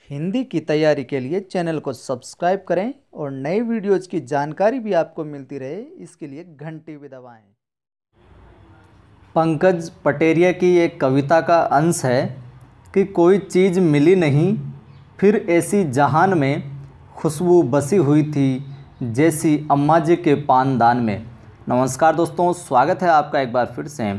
हिंदी की तैयारी के लिए चैनल को सब्सक्राइब करें और नई वीडियोज़ की जानकारी भी आपको मिलती रहे, इसके लिए घंटी भी दबाएं। पंकज पटेरिया की एक कविता का अंश है कि कोई चीज़ मिली नहीं, फिर ऐसी जहान में खुशबू बसी हुई थी जैसी अम्मा जी के पानदान में। नमस्कार दोस्तों, स्वागत है आपका एक बार फिर से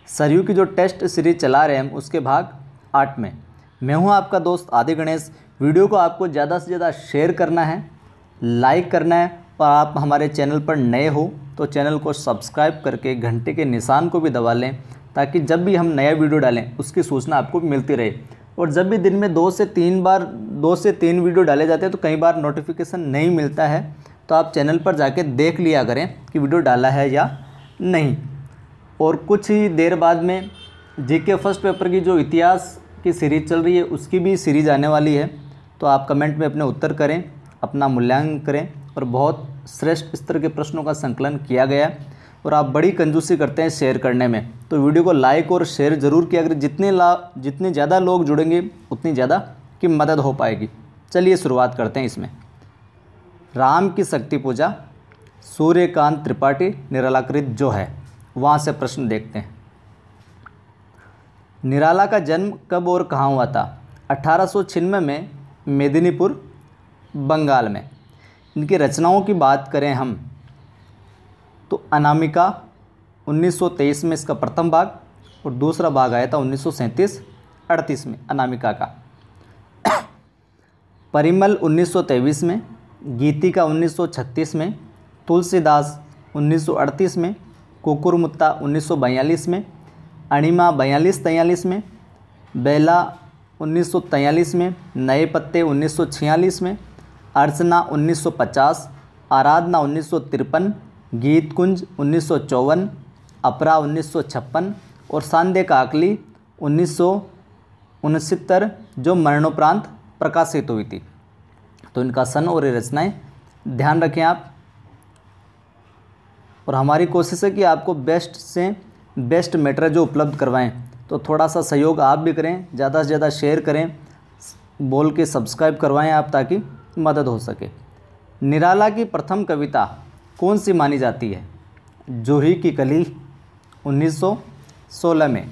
सरयू की जो टेस्ट सीरीज चला रहे हैं उसके भाग 8 में। मैं हूं आपका दोस्त आदि गणेश। वीडियो को आपको ज़्यादा से ज़्यादा शेयर करना है, लाइक करना है, और आप हमारे चैनल पर नए हो तो चैनल को सब्सक्राइब करके घंटे के निशान को भी दबा लें, ताकि जब भी हम नया वीडियो डालें उसकी सूचना आपको मिलती रहे। और जब भी दिन में 2 से 3 वीडियो डाले जाते हैं तो कई बार नोटिफिकेशन नहीं मिलता है, तो आप चैनल पर जाके देख लिया करें कि वीडियो डाला है या नहीं। और कुछ ही देर बाद में जीके फर्स्ट पेपर की जो इतिहास की सीरीज़ चल रही है उसकी भी सीरीज़ आने वाली है, तो आप कमेंट में अपने उत्तर करें, अपना मूल्यांकन करें। और बहुत श्रेष्ठ स्तर के प्रश्नों का संकलन किया गया है और आप बड़ी कंजूसी करते हैं शेयर करने में, तो वीडियो को लाइक और शेयर ज़रूर किया करें। जितने ज़्यादा लोग जुड़ेंगे उतनी ज़्यादा की मदद हो पाएगी। चलिए शुरुआत करते हैं इसमें। राम की शक्ति पूजा, सूर्यकांत त्रिपाठी निरालाकृत जो है, वहाँ से प्रश्न देखते हैं। निराला का जन्म कब और कहाँ हुआ था? 1896 में मेदिनीपुर, बंगाल में। इनकी रचनाओं की बात करें हम तो अनामिका 1923 में इसका प्रथम भाग, और दूसरा भाग आया था 1937-38 में अनामिका का। परिमल 1923 में, गीतिका 1936 में, तुलसीदास 1938 में, कुकुरमुत्ता 1942 में, अणिमा 42-43 में, बेला 1943 में, नए पत्ते 1946 में, अर्चना 1950, आराधना 1953, गीत कुंज 1954, अपरा 1956 और सांदे काकली 1969 जो मरणोपरांत प्रकाशित हुई थी। तो इनका सन और रचनाएं ध्यान रखें आप। और हमारी कोशिश है कि आपको बेस्ट से बेस्ट मैटर जो उपलब्ध करवाएं, तो थोड़ा सा सहयोग आप भी करें, ज़्यादा से ज़्यादा शेयर करें, बोल के सब्सक्राइब करवाएं आप, ताकि मदद हो सके। निराला की प्रथम कविता कौन सी मानी जाती है? जूही की कली 1916 में।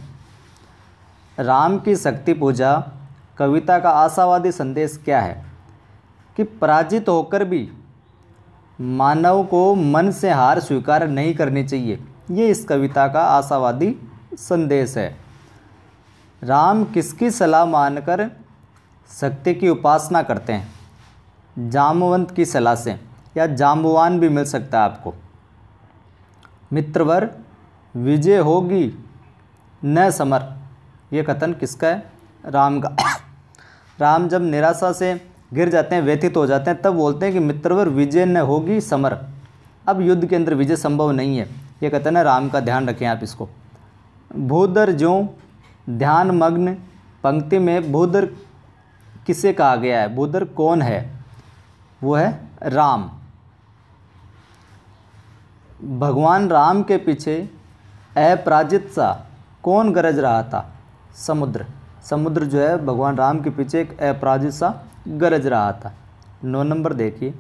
राम की शक्ति पूजा कविता का आशावादी संदेश क्या है? कि पराजित होकर भी मानव को मन से हार स्वीकार नहीं करनी चाहिए, ये इस कविता का आशावादी संदेश है। राम किसकी सलाह मानकर शक्ति की उपासना करते हैं? जामवंत की सलाह से, या जाम्बवान भी मिल सकता है आपको। मित्रवर विजय होगी न समर, ये कथन किसका है? राम का। राम जब निराशा से गिर जाते हैं, व्यथित हो जाते हैं, तब बोलते हैं कि मित्रवर विजय न होगी समर, अब युद्ध के अंदर विजय संभव नहीं है। ये कथन है राम का, ध्यान रखें आप इसको। भूधर ज्यों ध्यान मग्न, पंक्ति में भूधर किसे कहा गया है? भूधर कौन है? वो है राम। भगवान राम के पीछे अपराजित सा कौन गरज रहा था? समुद्र। समुद्र जो है भगवान राम के पीछे एक अपराजित सा गरज रहा था। 9 नंबर देखिए।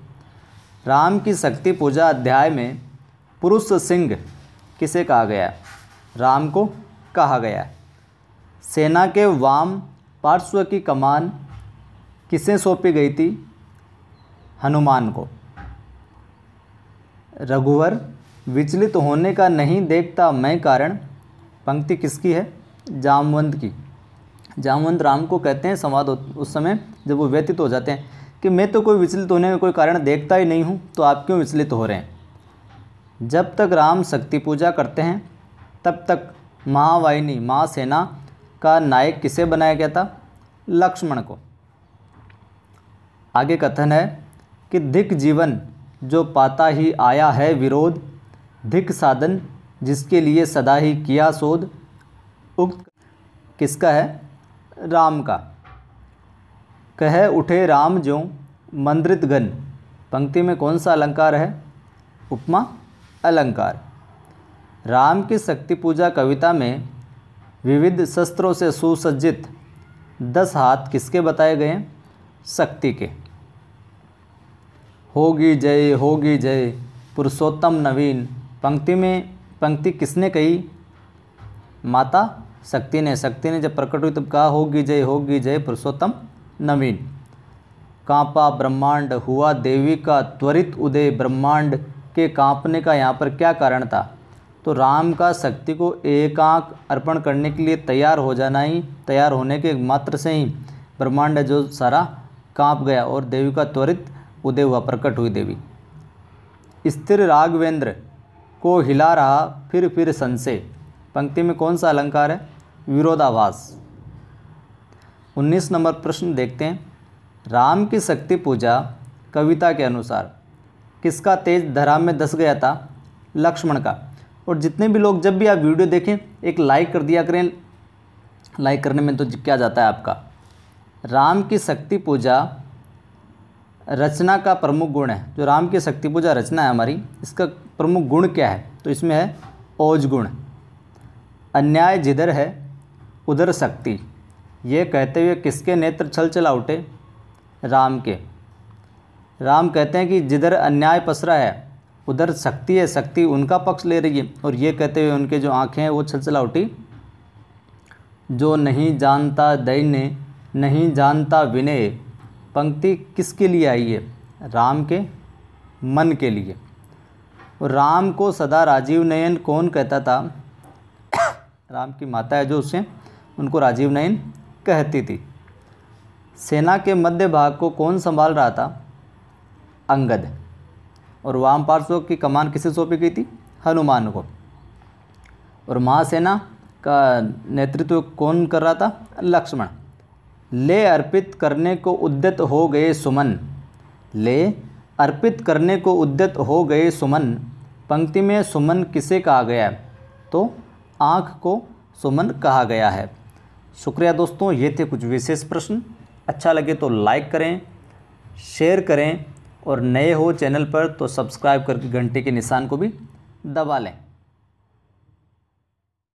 राम की शक्ति पूजा अध्याय में पुरुष सिंह किसे कहा गया है? राम को कहा गया है। सेना के वाम पार्श्व की कमान किसे सौंपी गई थी? हनुमान को। रघुवर विचलित होने का नहीं देखता मैं कारण, पंक्ति किसकी है? जामवंत की। जामवंत राम को कहते हैं संवाद उस समय जब वो व्यथित हो जाते हैं कि मैं तो कोई विचलित होने का कोई कारण देखता ही नहीं हूँ, तो आप क्यों विचलित हो रहे हैं? जब तक राम शक्ति पूजा करते हैं तब तक महावाहिनी महासेना का नायक किसे बनाया गया था? लक्ष्मण को। आगे कथन है कि धिक जीवन जो पाता ही आया है विरोध, धिक साधन जिसके लिए सदा ही किया शोध, उक्त किसका है? राम का। कह उठे राम ज्यों मंद्रित गण, पंक्ति में कौन सा अलंकार है? उपमा अलंकार। राम की शक्ति पूजा कविता में विविध शस्त्रों से सुसज्जित 10 हाथ किसके बताए गए हैं? शक्ति के। होगी जय पुरुषोत्तम नवीन, पंक्ति किसने कही? माता शक्ति ने। शक्ति ने जब प्रकट हुई तब कहा होगी जय पुरुषोत्तम नवीन। कांपा ब्रह्मांड, हुआ देवी का त्वरित उदय। ब्रह्मांड के कांपने का यहाँ पर क्या कारण था? तो राम का शक्ति को एकांक अर्पण करने के लिए तैयार होने के मात्र से ही ब्रह्मांड जो सारा कांप गया और देवी का त्वरित उदय हुआ, प्रकट हुई देवी। स्थिर राघवेंद्र को हिला रहा फिर संशय, पंक्ति में कौन सा अलंकार है? विरोधाभास। 19 नंबर प्रश्न देखते हैं। राम की शक्ति पूजा कविता के अनुसार किसका तेज धरा में धस गया था? लक्ष्मण का। और जितने भी लोग जब भी आप वीडियो देखें एक लाइक कर दिया करें, लाइक करने में तो क्या जाता है आपका। राम की शक्ति पूजा रचना का प्रमुख गुण है। जो राम की शक्ति पूजा रचना है हमारी, इसका प्रमुख गुण क्या है? तो इसमें है ओज गुण। अन्याय जिधर है उधर शक्ति, ये कहते हुए किसके नेत्र छल चला उठे? राम के। राम कहते हैं कि जिधर अन्याय पसरा है उधर शक्ति है, शक्ति उनका पक्ष ले रही है। और ये कहते हुए उनके जो आँखें हैं वो छल चला उठी। जो नहीं जानता दैन्य नहीं जानता विनय, पंक्ति किसके लिए आई है? राम के मन के लिए। और राम को सदा राजीव नयन कौन कहता था? राम की माता है जो उससे उनको राजीव नयन कहती थी। सेना के मध्य भाग को कौन संभाल रहा था? अंगद। और वाम पार्श्व की कमान किसे सौंपी गई थी? हनुमान को। और महासेना का नेतृत्व कौन कर रहा था? लक्ष्मण। ले अर्पित करने को उद्यत हो गए सुमन, ले अर्पित करने को उद्यत हो गए सुमन, पंक्ति में सुमन किसे कहा गया है? तो आँख को सुमन कहा गया है। शुक्रिया दोस्तों, ये थे कुछ विशेष प्रश्न। अच्छा लगे तो लाइक करें, शेयर करें और नए हो चैनल पर तो सब्सक्राइब करके घंटे के निशान को भी दबा लें।